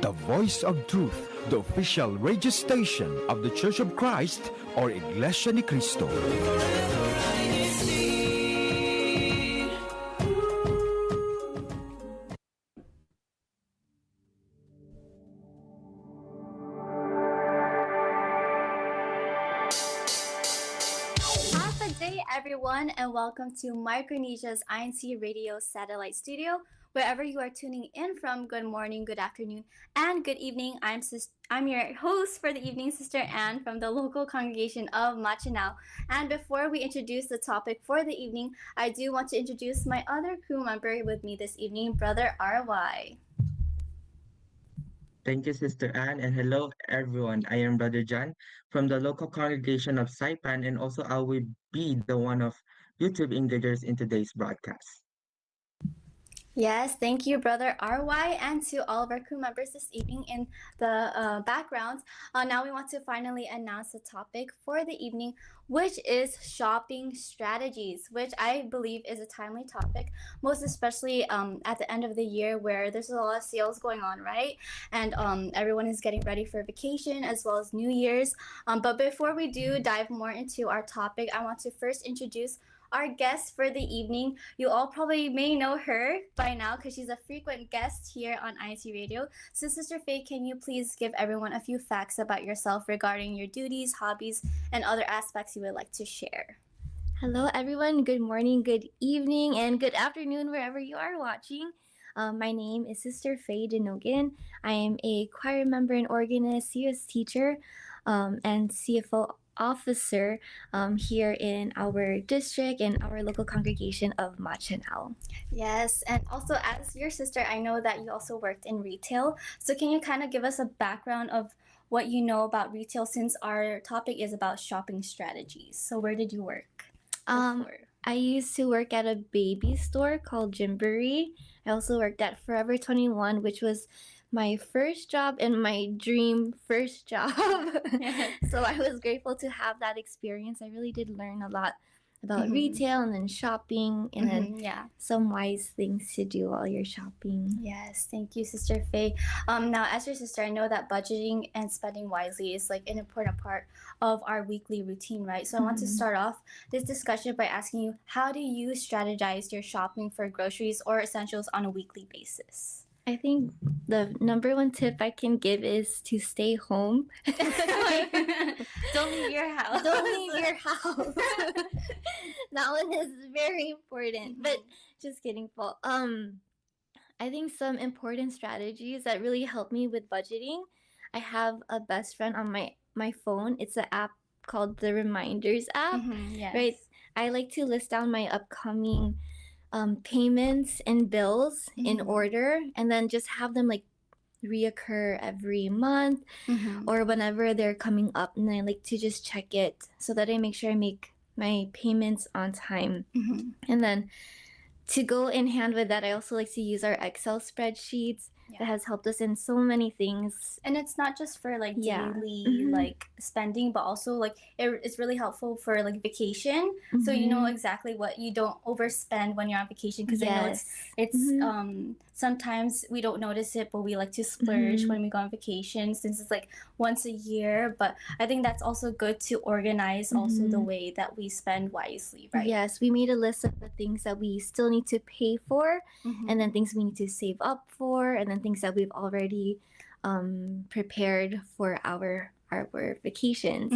the voice of truth, the official radio station of the Church of Christ or Iglesianicristo. Half a day, everyone, and welcome to Micronesia's INCRadio satellite studio. Wherever you are tuning in from, good morning, good afternoon, and good evening. I'm your host for the evening, Sister Anne, from the local congregation of Machinao. And before we introduce the topic for the evening, I do want to introduce my other crew member with me this evening, Brother R.Y. Thank you, Sister Anne, and hello, everyone. I am Brother John from the local congregation of Saipan, and also I will be the one of YouTube engagers in today's broadcast. Yes, thank you, Brother RY, and to all of our crew members this evening in the background. Now we want to finally announce the topic for the evening, which is shopping strategies, which I believe is a timely topic, most especially at the end of the year where there's a lot of sales going on, right? And everyone is getting ready for vacation as well as New Year's. But before we do dive more into our topic, I want to first introduce our guest for the evening. You all probably may know her by now because she's a frequent guest here on INCRadio. So Sister Faye, can you please give everyone a few facts about yourself regarding your duties, hobbies, and other aspects you would like to share? Hello, everyone. Good morning, good evening, and good afternoon, wherever you are watching. My name is Sister Faye Dinogan. I am a choir member and organist, CS teacher, and CFO officer here in our district and our local congregation of Machinao. Yes, and also as your sister, I know that you also worked in retail. So can you kind of give us a background of what you know about retail, since our topic is about shopping strategies? So where did you work before? I used to work at a baby store called Gymboree. I also worked at Forever 21, which was my first job and my dream first job. So I was grateful to have that experience. I really did learn a lot about retail and then shopping and then some wise things to do while you're shopping. Yes, thank you, Sister Faye. Now, as your sister, I know that budgeting and spending wisely is like an important part of our weekly routine, right? So I want to start off this discussion by asking you, how do you strategize your shopping for groceries or essentials on a weekly basis? I think the number one tip I can give is to stay home. Don't leave your house. Don't leave your house. That one is very important. But just kidding, Paul. I think some important strategies that really help me with budgeting. I have a best friend on my phone. It's an app called the Reminders app. Right? I like to list down my upcoming payments and bills in order, and then just have them like reoccur every month or whenever they're coming up, and I like to just check it so that I make sure I make my payments on time. And then to go in hand with that, I also like to use our Excel spreadsheets. That has helped us in so many things. And it's not just for like daily like spending, but also like it's really helpful for like vacation. So you know exactly what you don't overspend when you're on vacation, because I know it's sometimes we don't notice it, but we like to splurge when we go on vacation since it's like once a year. But I think that's also good to organize also the way that we spend wisely, right? Yes, we made a list of the things that we still need to pay for, and then things we need to save up for, and then things that we've already prepared for our vacations.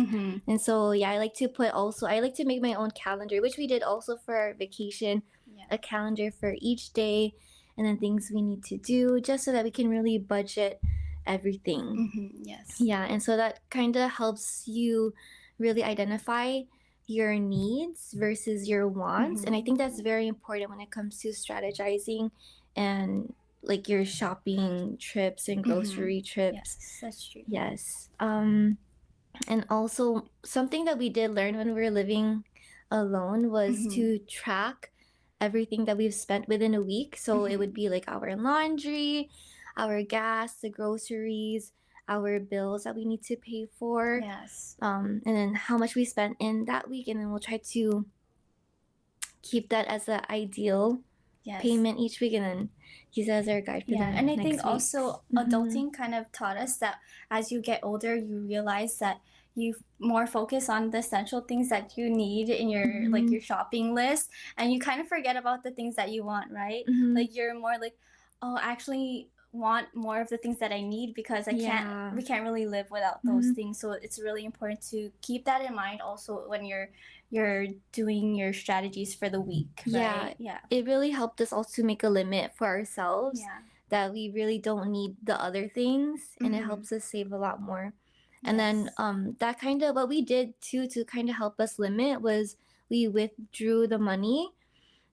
And so I like to make my own calendar, which we did also for our vacation, a calendar for each day, and then things we need to do, just so that we can really budget everything. And so that kind of helps you really identify your needs versus your wants. And I think that's very important when it comes to strategizing and like your shopping trips and grocery trips. Yes, that's true. Yes. And also something that we did learn when we were living alone was to track everything that we've spent within a week. So it would be like our laundry, our gas, the groceries, our bills that we need to pay for. And then how much we spent in that week. And then we'll try to keep that as an ideal Yes. payment each week and then use it as our guide for Yeah, the and I next think week. also adulting kind of taught us that as you get older, you realize that you more focus on the essential things that you need in your like your shopping list, and you kind of forget about the things that you want, right? Like you're more like, oh, I actually want more of the things that I need because Yeah. we can't really live without those things. So it's really important to keep that in mind also when you're doing your strategies for the week, right? Yeah. It really helped us also make a limit for ourselves Yeah. that we really don't need the other things, and it Mhm. helps us save a lot more. And then Yes. that kind of what we did too to kind of help us limit was we withdrew the money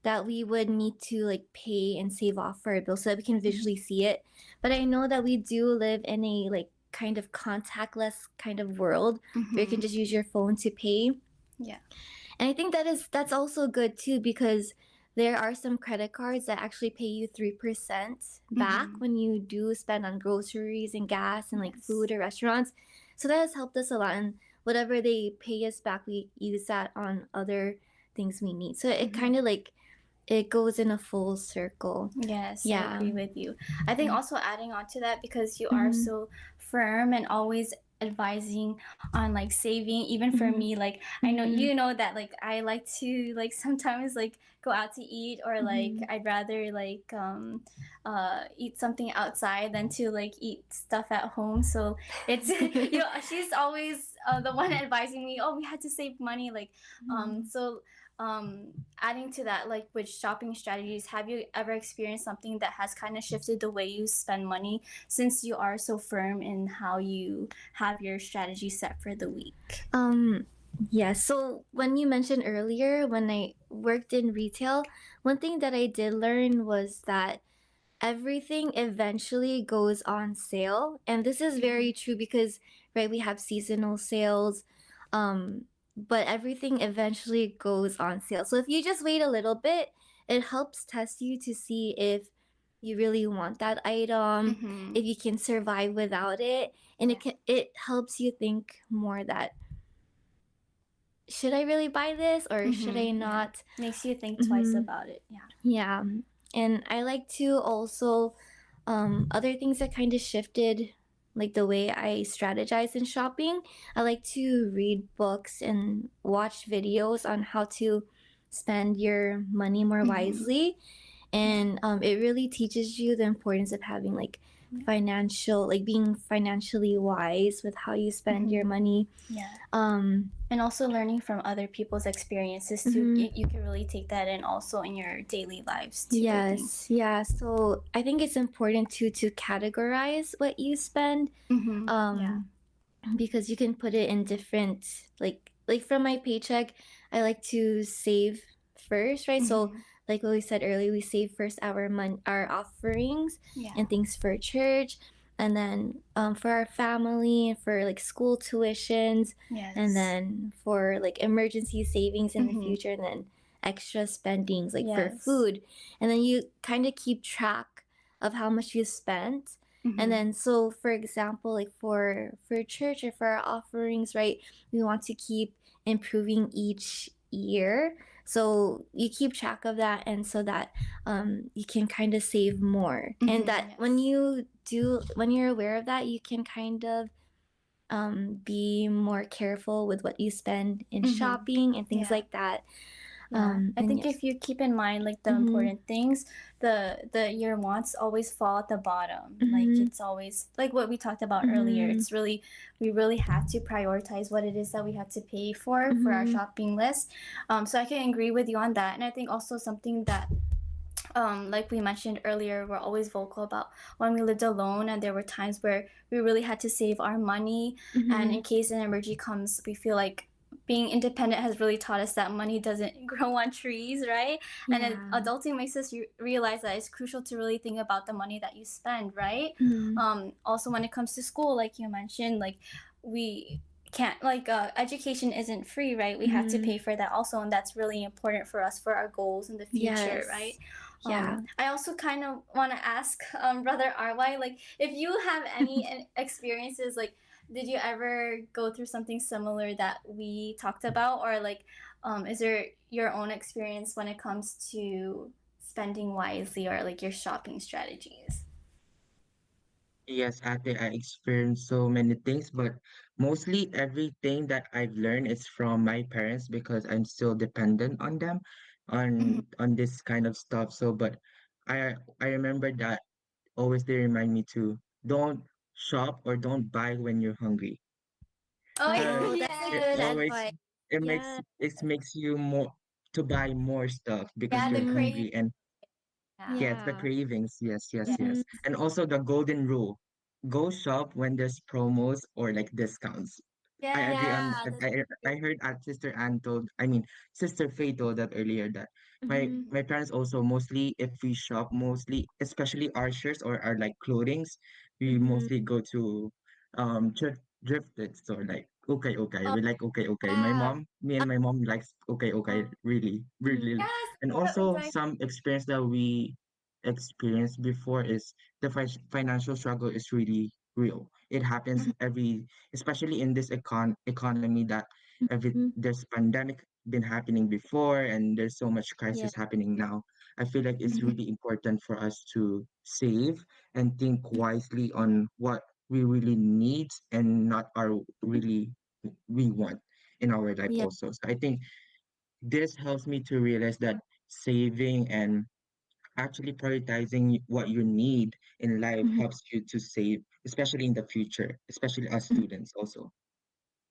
that we would need to like pay and save off for our bill so that we can visually see it. But I know that we do live in a like kind of contactless kind of world where you can just use your phone to pay. Yeah. And I think that's also good too, because there are some credit cards that actually pay you 3% back when you do spend on groceries and gas and like food or restaurants. So that has helped us a lot. And whatever they pay us back, we use that on other things we need. So it kind of like it goes in a full circle. Yes, Yeah. I agree with you. I think also adding on to that, because you are so firm and always advising on like saving, even for me, like I know you know that like I like to like sometimes like go out to eat, or like I'd rather like eat something outside than to like eat stuff at home. So it's you know, she's always the one advising me, oh, we had to save money, like so adding to that, like with shopping strategies, have you ever experienced something that has kind of shifted the way you spend money, since you are so firm in how you have your strategy set for the week? Yeah, so when you mentioned earlier when I worked in retail, one thing that I did learn was that everything eventually goes on sale. And this is very true because, right, we have seasonal sales, but everything eventually goes on sale. So if you just wait a little bit, it helps test you to see if you really want that item, if you can survive without it. And it helps you think more that, should I really buy this or should I not? Makes you think twice about it. Yeah. Yeah. And I like to also, other things that kind of shifted like the way I strategize in shopping. I like to read books and watch videos on how to spend your money more wisely. And it really teaches you the importance of having like financial, like being financially wise with how you spend your money. Yeah. And also learning from other people's experiences too. You can really take that in also in your daily lives too. Yes, yeah. So I think it's important to categorize what you spend, because you can put it in different like from my paycheck, I like to save first, right? So like what we said earlier, we save first our offerings and things for church, and then for our family and for like school tuitions, and then for like emergency savings in the future, and then extra spendings like for food, and then you kind of keep track of how much you spent. And then so for example, like for church or for our offerings, right, we want to keep improving each year. So you keep track of that, and so that you can kind of save more. And that when you're aware of that, you can kind of be more careful with what you spend in shopping and things like that. I think if you keep in mind like the important things, the your wants always fall at the bottom. Like it's always like what we talked about earlier. It's really, we really have to prioritize what it is that we have to pay for our shopping list. So I can agree with you on that. And I think also something that like we mentioned earlier, we're always vocal about when we lived alone, and there were times where we really had to save our money, and in case an emergency comes, we feel like being independent has really taught us that money doesn't grow on trees, right? And adulting makes us realize that it's crucial to really think about the money that you spend, right? Also when it comes to school, like you mentioned, like we can't like education isn't free, right? We have to pay for that also, and that's really important for us for our goals in the future, right? I also kind of want to ask Brother RY, like if you have any experiences, like did you ever go through something similar that we talked about, or like is there your own experience when it comes to spending wisely or like your shopping strategies? Yes, Ate, I experienced so many things, but mostly everything that I've learned is from my parents because I'm still dependent on them Mhm. on this kind of stuff. So, but I remember that always they remind me to don't shop or don't buy when you're hungry. Oh Because Oh, that's a yeah. it good always advice. it Yeah. makes you more to buy more stuff because Yeah, the you're Mm-hmm. crave. hungry. And Yeah. yes, the Yeah. cravings. Yes, yes, Yeah. Mm-hmm. yes. And also the golden rule. Go shop when there's promos or like discounts. I agree Yes. on Yeah, that's I true. heard Sister Anne told, I mean Sister Faye told that earlier, that Mm-hmm. my parents also, mostly if we shop, mostly especially our shirts or our like clothings, we Mm-hmm. mostly go to thrifted store like okay okay. Oh, We like okay okay. yeah. Me and my mom likes okay okay really Mm-hmm. really. Yes. And Yeah, also exactly. some experience that we experienced before is the financial struggle is really real. It happens Mhm. every, especially in this economy that Mm-hmm. there's pandemic been happening before and there's so much Yeah. crisis happening now. I feel like it's Mhm. really important for us to save and think wisely on what we really need and not our really we want in our life Yeah. also. So I think this helps me to realize that saving and actually prioritizing what you need in life Mm-hmm. helps you to save, especially in the future, especially as students also.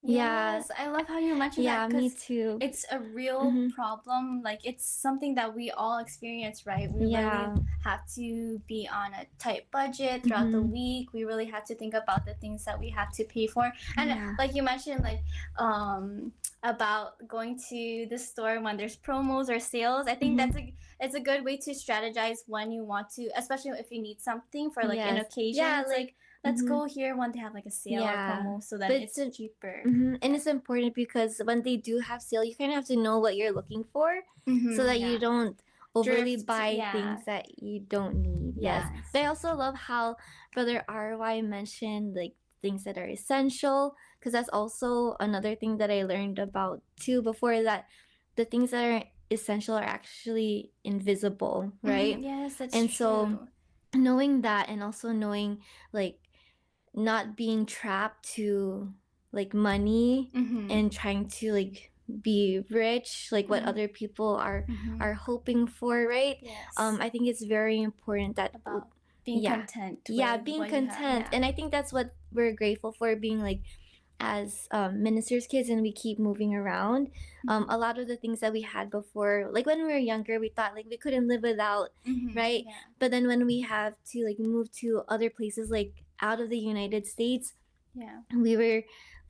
Yeah. Yes, I love how you mentioned that Yeah, me because too. it's a real Mm-hmm. problem. Like it's something that we all experience, right? We really Yeah. have to be on a tight budget throughout the Mm-hmm. week. We really have to think about the things that we have to pay for. And Yeah. like you mentioned, like um about going to the store when there's promos or sales. I think Mm-hmm. that's a it's a good way to strategize when you want to, especially if you need something for like an Yes. occasion. Yeah, It's like like let's mm-hmm. go here when they have like a sale or Yeah. promo, so then But it's cheaper. and it's important because when they do have sale, you kind of have to know what you're looking for so that Yeah. you don't overly Drift. buy Yeah. things that you don't need. Yes. Yes. But I also love how Brother RY mentioned like things that are essential because that's also another thing that I learned about too before, that the things that are essential are actually invisible, right? Yes, that's And so true. knowing that, and also knowing like not being trapped to like money Mm-hmm. and trying to like be rich like what Mm-hmm. other people Mm-hmm. are hoping for, right? Yes. I think it's very important that About being yeah, content yeah, with being what you have. content. Yeah. And I think that's what we're grateful for, being like as ministers kids, and we keep moving around. A lot of the things that we had before, like when we were younger, we thought like we couldn't live without, right? Yeah. But then when we have to like move to other places, like out of the United States, Yeah.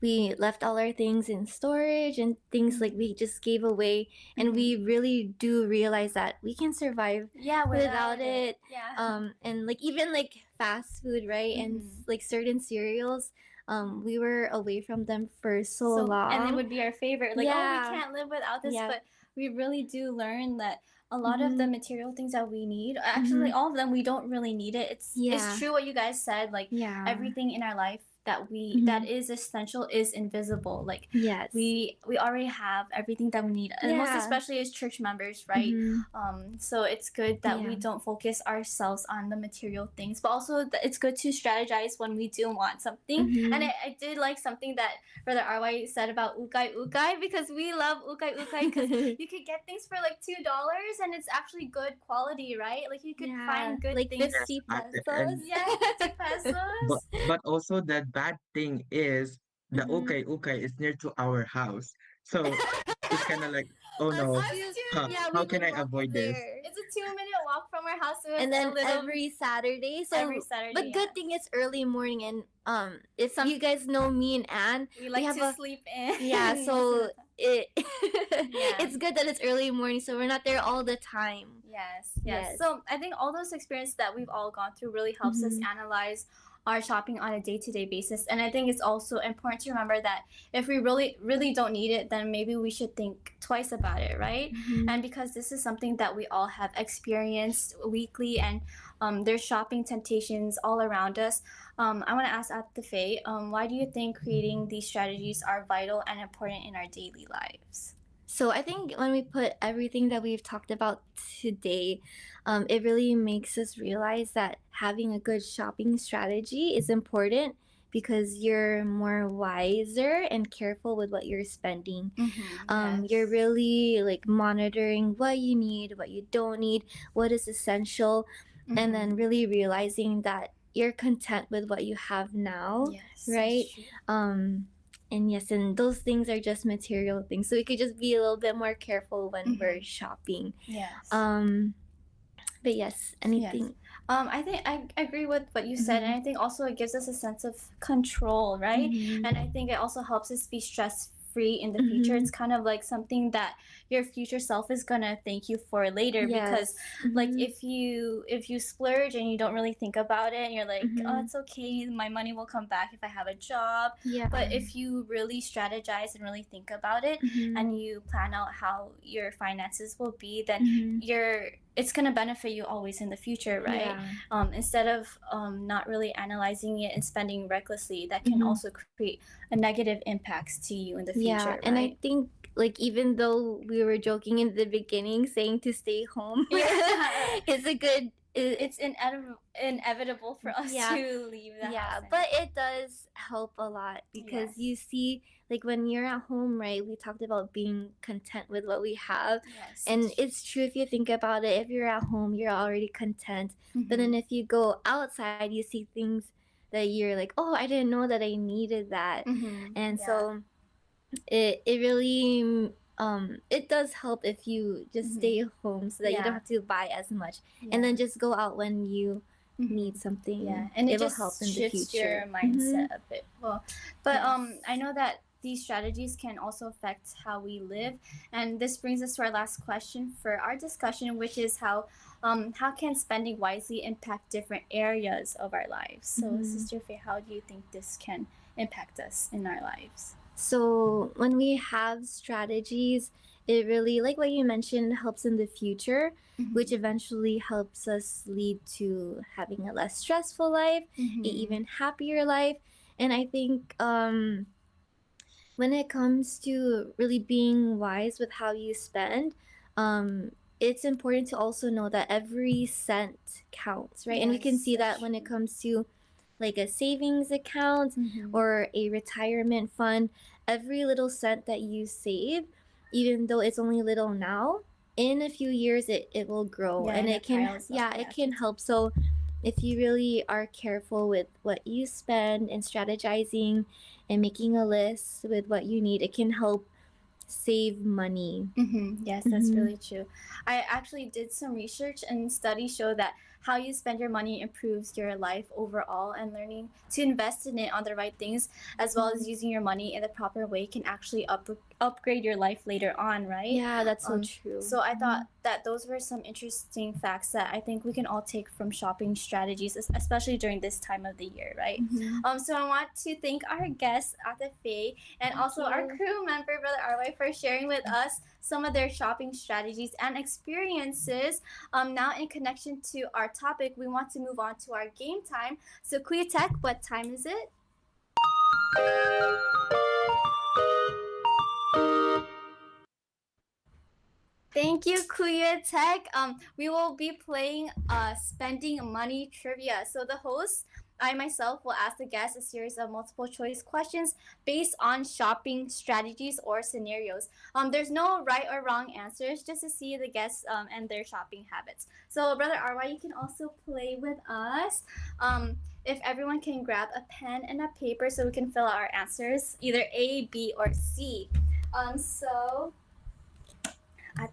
we left all our things in storage and things like we just gave away, and we really do realize that we can survive Yeah. without it. Yeah. And like even like fast food, right? And like certain cereals, we were away from them for so So and it long. would be our favorite. Like, oh, we Yeah. can't live without this, Yeah. but we really do learn that a lot of the material things that we need, actually Mhm. all of them, we don't really need it. It's Yeah. true what you guys said. Like Yeah. everything in our life that that is essential is invisible. Like Yes. we already have everything that we need, and most Yeah. especially as church members, right? So it's good that we Yeah. don't focus ourselves on the material things, but also it's good to strategize when we do want something. And I did like something that Brother RY said about ukay ukay, because we love ukay ukay because you could get things for like $2 and it's actually good quality, right? Like you could Yeah, find good like things. 50 And pesos. Yeah, 50 pesos. but also the bad thing is the okay okay is near to our house. So it's kind of like, oh Us no, Us too. too. Yeah, we how can would I walk avoid this? there. It's a 2-minute walk from our house, so it's And a then little every Saturday. So every Saturday. but good thing it's early morning, and if Some- you guys know me and Anne, we like have to a sleep in. yeah, most of so the time. it Yeah. it's good that it's early morning, so we're not there all the time. Yes. So I think all those experiences that we've all gone through really helps us analyze our shopping on a day-to-day basis. And I think it's also important to remember that if we really don't need it, then maybe we should think twice about it, right? And because this is something that we all have experienced weekly, and there's shopping temptations all around us. I want to ask at the Faye, why do you think creating these strategies are vital and important in our daily lives? So I think when we put everything that we've talked about today, it really makes us realize that having a good shopping strategy is important because you're more wiser and careful with what you're spending. You're really like monitoring what you need, what you don't need, what is essential, and then really realizing that you're content with what you have now, Yes, right? that's true. And yes, and those things are just material things, so we could just be a little bit more careful when we're shopping. Yes. But yes, anything. I think I agree with what you said, and I think also it gives us a sense of control, right? And I think it also helps us be stress free in the future. It's kind of like something that your future self is gonna thank you for later, because like if you splurge and you don't really think about it and you're like, oh, it's okay, my money will come back if I have a job. But if you really strategize and really think about it and you plan out how your finances will be, then it's gonna benefit you always in the future, right? Instead of not really analyzing it and spending recklessly, that can also create a negative impacts to you in the future. Yeah, and I think like even though we were joking in the beginning saying to stay home, it's a good. It's inevitable for us to leave the house. Yeah, but it does help a lot because you see, like when you're at home, right? We talked about being content with what we have, and it's true if you think about it. If you're at home, you're already content. But then if you go outside, you see things that you're like, oh, I didn't know that I needed that, and so it really it does help if you just stay home so that you don't have to buy as much, and then just go out when you need something. And it will just help in the shifts future. your mindset a bit. Well, but I know that these strategies can also affect how we live, and this brings us to our last question for our discussion, which is how can spending wisely impact different areas of our lives? So Sister Faye, how do you think this can impact us in our lives? So when we have strategies, it really, like what you mentioned, helps in the future, which eventually helps us lead to having a less stressful life, an even happier life. And I think when it comes to really being wise with how you spend, it's important to also know that every cent counts, right? And we can see that when it comes to like a savings account or a retirement fund, every little cent that you save, even though it's only little now, in a few years it will grow, and it can it can help. So if you really are careful with what you spend and strategizing and making a list with what you need, it can help save money. Yes, that's really true. I actually did some research, and studies show that how you spend your money improves your life overall, and learning to invest in it on the right things, as well as using your money in the proper way, can actually upgrade your life later on, right? Yeah, that's so true. So I thought that those were some interesting facts that I think we can all take from shopping strategies, especially during this time of the year, right? So I want to thank our guest, Ate Faye, and also our crew member, Brother Arwai, for sharing with us some of their shopping strategies and experiences. Now, in connection to our topic, we want to move on to our game time. So, Kuya Tech, what time is it? Thank you, Kuya Tech. We will be playing spending money trivia. So the host, I myself, will ask the guests a series of multiple choice questions based on shopping strategies or scenarios. There's no right or wrong answers, just to see the guests and their shopping habits. So Brother Arwa, you can also play with us. If everyone can grab a pen and a paper so we can fill out our answers, either A, B, or C. So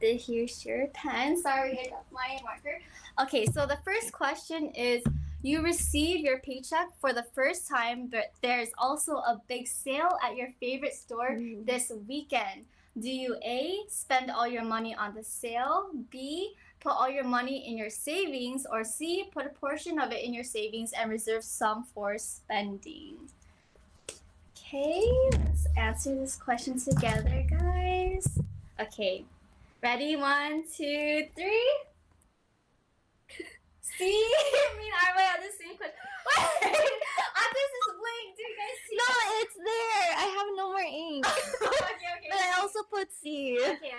here's your pen. Sorry, I got my marker. Okay, so the first question is, you receive your paycheck for the first time, but there's also a big sale at your favorite store this weekend. Do you A, spend all your money on the sale, B, put all your money in your savings, or C, put a portion of it in your savings and reserve some for spending? Okay, let's answer this question together, guys. Okay. Ready? 1, 2, 3. See? Me and Arway have the same question. Wait! This is blank. Do you guys see? No, it's there. I have no more ink. Okay. But I also put C. Okay.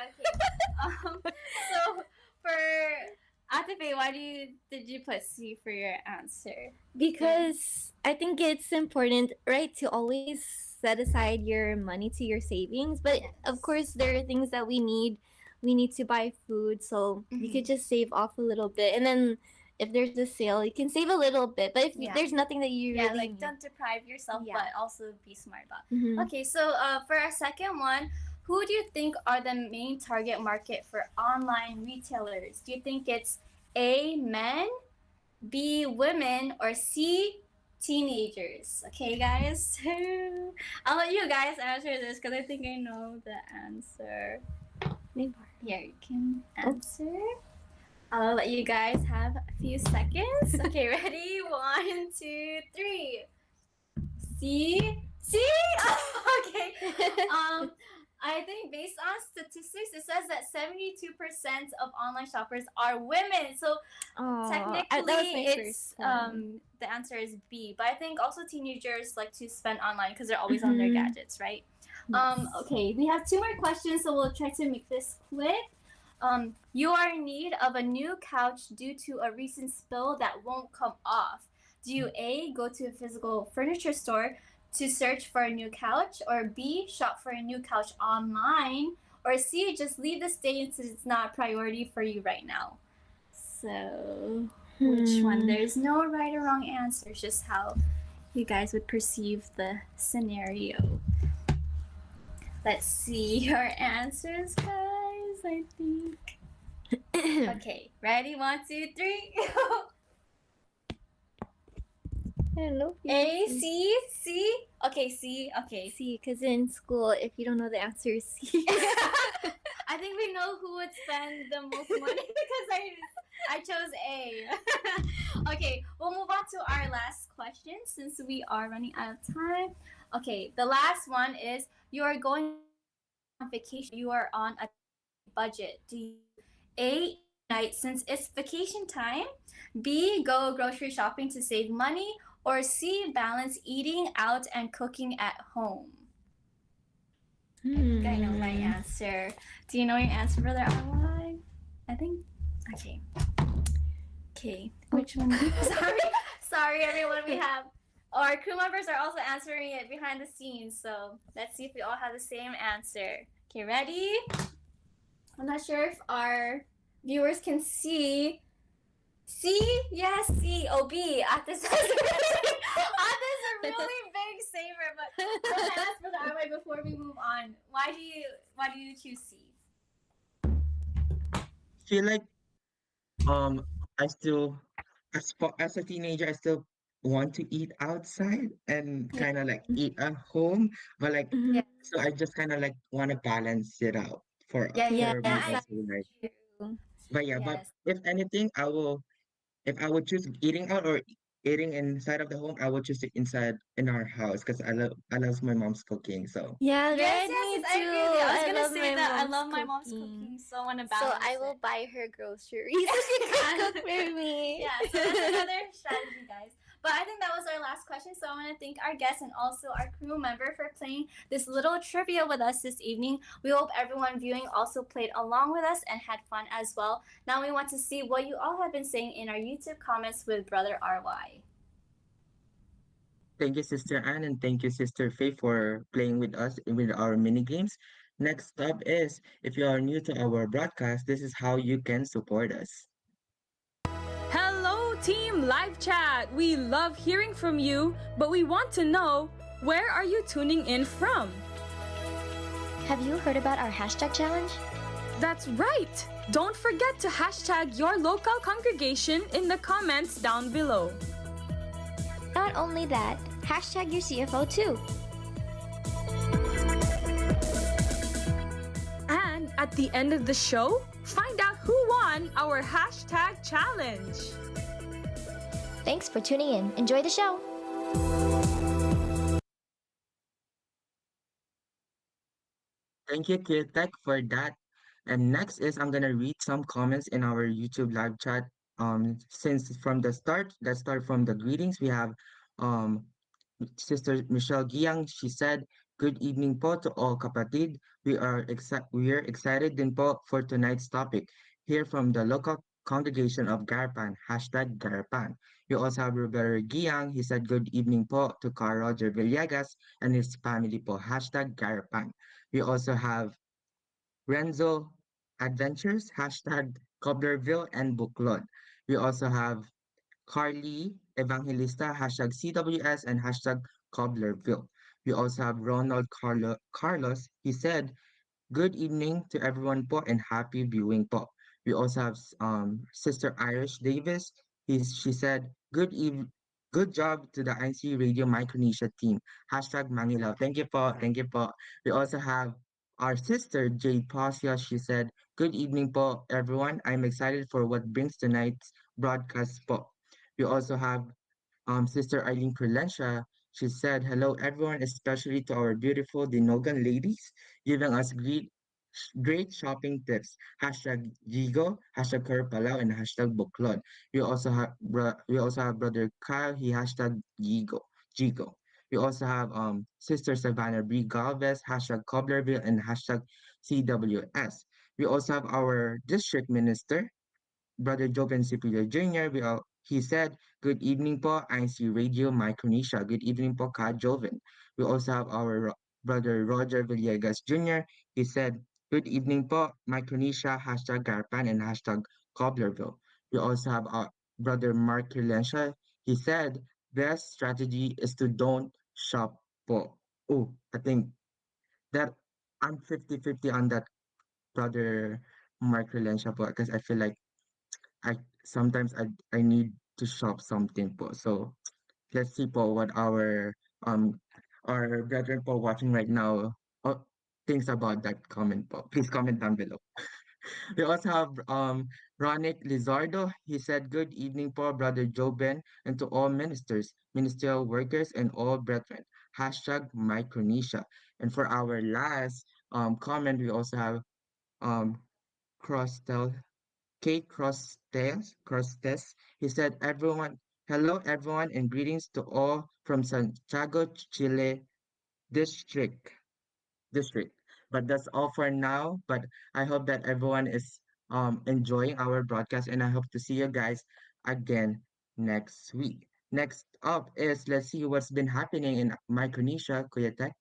did you put C for your answer? Because I think it's important, right, to always set aside your money to your savings. But of course, there are things that we need. We need to buy food, so you could just save off a little bit, and then if there's a sale, you can save a little bit. But if there's nothing that you really like need, don't deprive yourself, Yeah. but also be smart about. Mhm. Okay, so for our second one, who do you think are the main target market for online retailers? Do you think it's A, men, B, women, or C, teenagers? Okay, guys. I'll let you guys answer this because I think I know the answer. Here, you can answer. I'll let you guys have a few seconds. Okay, ready? 1, 2, 3. C. Okay. I think based on statistics, it says that 72% of online shoppers are women. So technically, it's the answer is B. But I think also teenagers like to spend online because they're always on their gadgets, right? Okay, we have 2 more questions, so we'll try to make this quick. You are in need of a new couch due to a recent spill that won't come off. Do you A, go to a physical furniture store to search for a new couch, or B, shop for a new couch online, or C, just leave the state since it's not a priority for you right now? So, which one? There's no right or wrong answer, it's just how you guys would perceive the scenario. Let's see your answers, guys, I think. Okay, ready? 1, 2, 3. I don't know. A, C, C. Okay, C. Okay. C, because in school, if you don't know the answer, is C. I think we know who would spend the most money because I chose A. Okay, we'll move on to our last question since we are running out of time. Okay, the last one is you are going on vacation. You are on a budget. Do you A, night since it's vacation time, B, go grocery shopping to save money, or C, balance eating out and cooking at home? I think I know my answer. Do you know your answer, Brother RY? I think. Okay. Okay. Which one? Sorry, everyone. We have our crew members are also answering it behind the scenes. So let's see if we all have the same answer. Okay, ready? I'm not sure if our viewers can see. C? Yes, C. Oh, B. This is a really big saver, but I'm gonna ask for the RY before we move on. Why do you choose C? Feel like I still as a teenager I still want to eat outside and kind of like eat at home, but like so I just kind of like want to balance it out for me also, like. But yeah, but if anything, if I would choose eating out or eating inside of the home, I would choose it inside in our house because I love my mom's cooking. So Yeah, Yes, me I too. agree with you. I was gonna love say my that I mom's love my mom's cooking. cooking, so I want to So balance I will it. buy her groceries so she can cook for me. Yeah, so that's another strategy, guys. But I think that was our last question, so I want to thank our guests and also our crew member for playing this little trivia with us this evening. We hope everyone viewing also played along with us and had fun as well. Now we want to see what you all have been saying in our YouTube comments with Brother RY. thank you, Sister Anne, and thank you, Sister Faye, for playing with us with our mini games. Next up is if you are new to our broadcast, this is how you can support us. Hello, Team Live Chat! We love hearing from you, but we want to know, where are you tuning in from? Have you heard about our hashtag challenge? That's right! Don't forget to hashtag your local congregation in the comments down below. Not only that, hashtag your CFO too. And at the end of the show, find out who won our hashtag challenge. Thanks for tuning in. Enjoy the show. Thank you, Tech, for that. And next is I'm gonna read some comments in our YouTube live chat. Since from the start, let's start from the greetings. We have um Sister Michelle Giang. She said, "Good evening po to all kapatid. We are excited din po for tonight's topic. Here from the local Congregation of Garpan, hashtag Garpan. We also have Brother Giang, he said good evening po to Carl Roger Villegas and his family po, hashtag Garpan. We also have Renzo Adventures, hashtag Cobblerville and Buklod. We also have Carly Evangelista, hashtag CWS and hashtag Cobblerville. We also have Carlos. He said, good evening to everyone po and happy viewing po. We also have Sister Irish Davis. She said, good job to the INC Radio Micronesia team. Hashtag Mangilaw. Thank you po. Thank you po. We also have our sister Jade Pasia. She said, good evening po everyone. I'm excited for what brings tonight's broadcast po. We also have Sister Eileen Prudential. She said, hello everyone, especially to our beautiful Dinogan ladies, giving us great shopping tips. Hashtag Gigo, hashtag Kerpalau, and hashtag Buklod. We also have Brother Kyle, he hashtag Gigo. We also have Sister Savannah B. Galvez, hashtag Cobblerville, and hashtag CWS. We also have our district minister, Brother Joven Cipriano Jr. He said, good evening po, INCRadio Micronesia. Good evening po, Ka Joven. We also have our Brother Roger Villegas Jr. He said, good evening po, Micronesia, hashtag Garpan and hashtag Cobblerville. We also have our Brother Mark Kirlensha. He said, best strategy is to don't shop po. Oh, I think that I'm 50-50 on that, Brother Mark Kirlensha po, because I feel like I sometimes I need to shop something po. So let's see po what um our brethren po watching right now thinks about that comment po. Please comment down below. We also have Ronick Lizardo. He said, good evening po, Brother Joben, and to all ministers, ministerial workers, and all brethren. Hashtag Micronesia. And for our last comment, we also have um Crostel Crostes. He said, hello everyone and greetings to all from Santiago, Chile district, district. But that's all for now. But I hope that everyone is enjoying our broadcast and I hope to see you guys again next week. Next up is let's see what's been happening in Micronesia, Kuya Tek.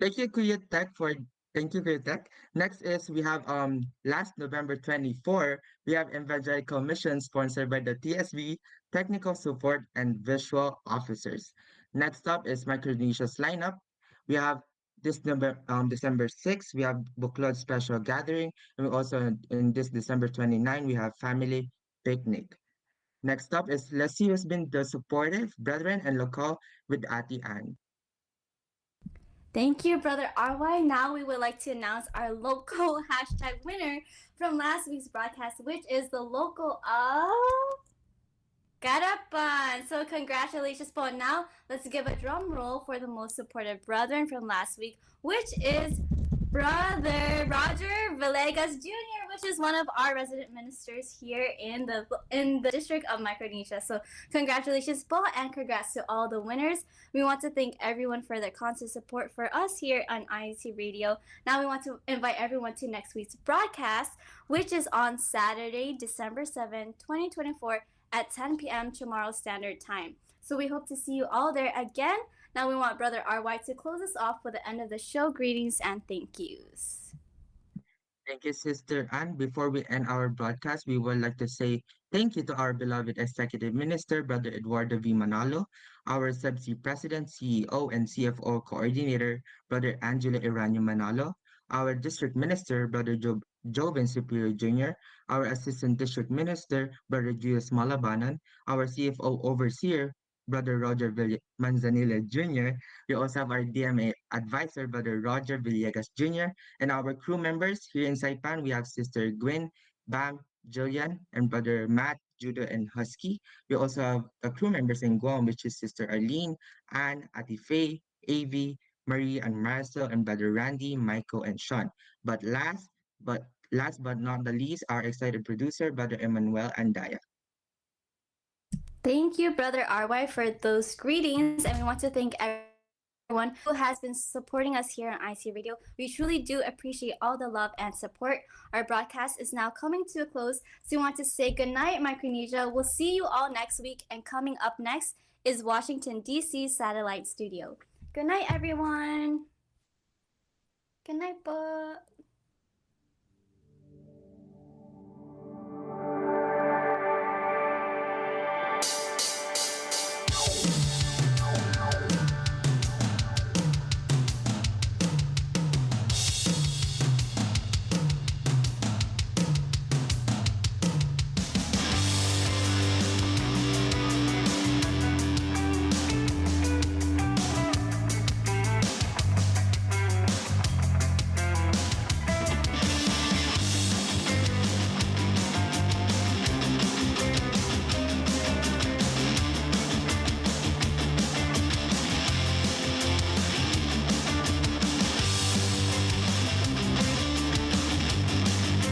Thank you, Kuya Tech, for thank you, Kuya Tech. Next is we have last November 24, we have Evangelical Mission sponsored by the TSV, Technical Support and Visual Officers. Next up is Micronesia's lineup. We have December 6th, we have Buklod Special Gathering, and we also in this December 29, we have Family Picnic. Next up is let's see who's been the supportive brethren and local with Ati Ann. Thank you, Brother RY. Now we would like to announce our local hashtag winner from last week's broadcast, which is the local of Carapan. So congratulations po. Now let's give a drum roll for the most supportive brethren from last week, which is Brother Roger Villegas Jr., which is one of our resident ministers here in the district of Micronesia. So congratulations po and congrats to all the winners. We want to thank everyone for their constant support for us here on INC Radio. Now we want to invite everyone to next week's broadcast, which is on Saturday, December 7, 2024 at 10 p.m. tomorrow Standard Time. So we hope to see you all there again. Now we want Brother RY to close us off with the end of the show. Greetings and thank yous. Thank you, Sister Anne. Before we end our broadcast, we would like to say thank you to our beloved Executive Minister, Brother Eduardo V. Manalo, our Subsea President, CEO, and CFO Coordinator, Brother Angelo Iranio Manalo, our District Minister, Brother Joven Superior Jr., our Assistant District Minister, Brother Julius Malabanan, our CFO Overseer, Brother Roger Manzanilla Jr. We also have our DMA Advisor, Brother Roger Villegas Jr., and our crew members here in Saipan, we have Sister Gwen, Bam, Jillian, and Brother Matt, Judah, and Husky. We also have the crew members in Guam, which is Sister Arlene, Anne, Ati Faye, Avi, Marie, and Marcel, and Brother Randy, Michael, and Sean. But last but not the least, our excited producer, Brother Emmanuel and Daya. Thank you, Brother RY, for those greetings. And we want to thank everyone who has been supporting us here on INCRadio. We truly do appreciate all the love and support. Our broadcast is now coming to a close. So we want to say goodnight, Micronesia. We'll see you all next week. And coming up next is Washington, D.C. Satellite Studio. Good night, everyone. Good night, po.